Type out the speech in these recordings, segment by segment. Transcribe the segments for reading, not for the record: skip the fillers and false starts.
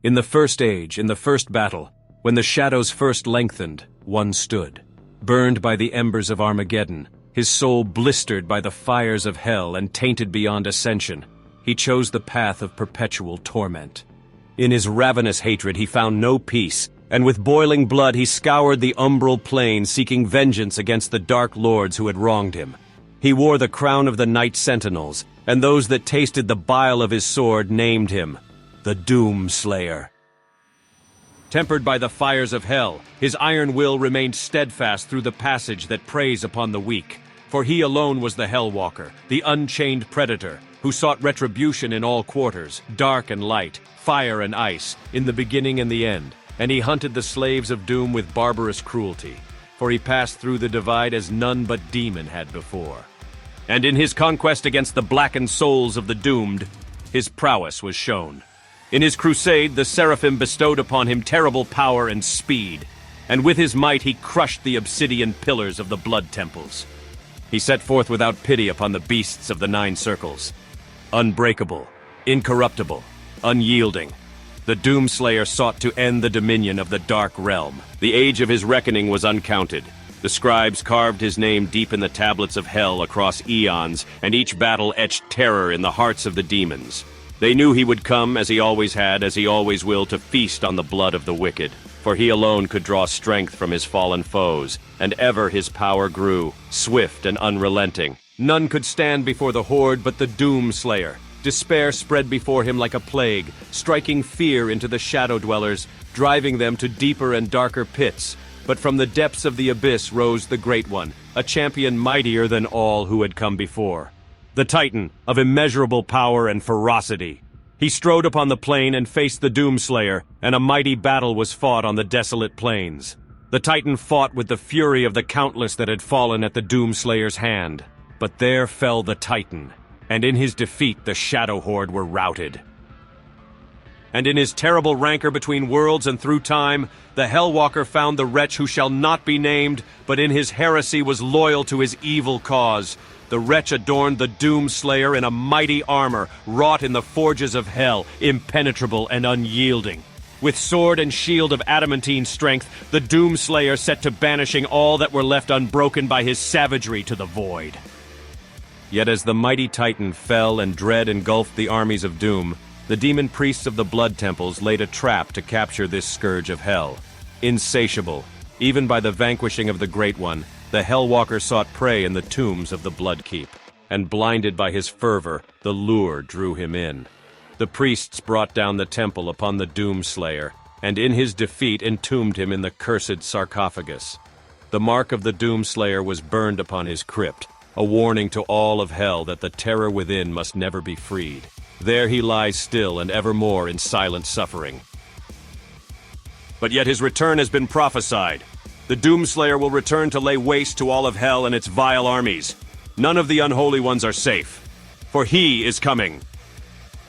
In the first age, in the first battle, when the shadows first lengthened, one stood. Burned by the embers of Armageddon, his soul blistered by the fires of hell and tainted beyond ascension, he chose the path of perpetual torment. In his ravenous hatred he found no peace, and with boiling blood he scoured the umbral plain seeking vengeance against the dark lords who had wronged him. He wore the crown of the Night Sentinels, and those that tasted the bile of his sword named him the Doomslayer. Tempered by the fires of hell, his iron will remained steadfast through the passage that preys upon the weak. For he alone was the Hellwalker, the unchained predator, who sought retribution in all quarters, dark and light, fire and ice, in the beginning and the end, and he hunted the slaves of doom with barbarous cruelty, for he passed through the divide as none but demon had before. And in his conquest against the blackened souls of the doomed, his prowess was shown. In his crusade, the Seraphim bestowed upon him terrible power and speed, and with his might he crushed the obsidian pillars of the blood temples. He set forth without pity upon the beasts of the 9 circles. Unbreakable, incorruptible, unyielding, the Doomslayer sought to end the dominion of the Dark Realm. The age of his reckoning was uncounted. The scribes carved his name deep in the tablets of hell across eons, and each battle etched terror in the hearts of the demons. They knew he would come, as he always had, as he always will, to feast on the blood of the wicked. For he alone could draw strength from his fallen foes, and ever his power grew, swift and unrelenting. None could stand before the horde but the Doomslayer. Despair spread before him like a plague, striking fear into the shadow dwellers, driving them to deeper and darker pits. But from the depths of the abyss rose the Great One, a champion mightier than all who had come before. The Titan, of immeasurable power and ferocity. He strode upon the plain and faced the Doomslayer, and a mighty battle was fought on the desolate plains. The Titan fought with the fury of the countless that had fallen at the Doomslayer's hand. But there fell the Titan, and in his defeat the Shadow Horde were routed. And in his terrible rancor between worlds and through time, the Hellwalker found the wretch who shall not be named, but in his heresy was loyal to his evil cause. The wretch adorned the Doomslayer in a mighty armor, wrought in the forges of hell, impenetrable and unyielding. With sword and shield of adamantine strength, the Doomslayer set to banishing all that were left unbroken by his savagery to the void. Yet as the mighty Titan fell and dread engulfed the armies of doom, the demon priests of the blood temples laid a trap to capture this scourge of hell. Insatiable, even by the vanquishing of the Great One, the Hellwalker sought prey in the tombs of the Bloodkeep, and blinded by his fervor, the lure drew him in. The priests brought down the temple upon the Doomslayer, and in his defeat entombed him in the cursed sarcophagus. The mark of the Doomslayer was burned upon his crypt, a warning to all of hell that the terror within must never be freed. There he lies still and evermore in silent suffering. But yet his return has been prophesied. The Doomslayer will return to lay waste to all of hell and its vile armies. None of the unholy ones are safe, for he is coming.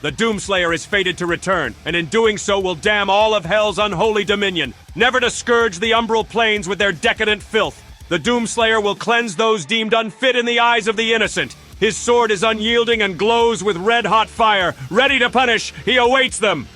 The Doomslayer is fated to return, and in doing so will damn all of hell's unholy dominion, never to scourge the umbral plains with their decadent filth. The Doomslayer will cleanse those deemed unfit in the eyes of the innocent. His sword is unyielding and glows with red-hot fire. Ready to punish, he awaits them.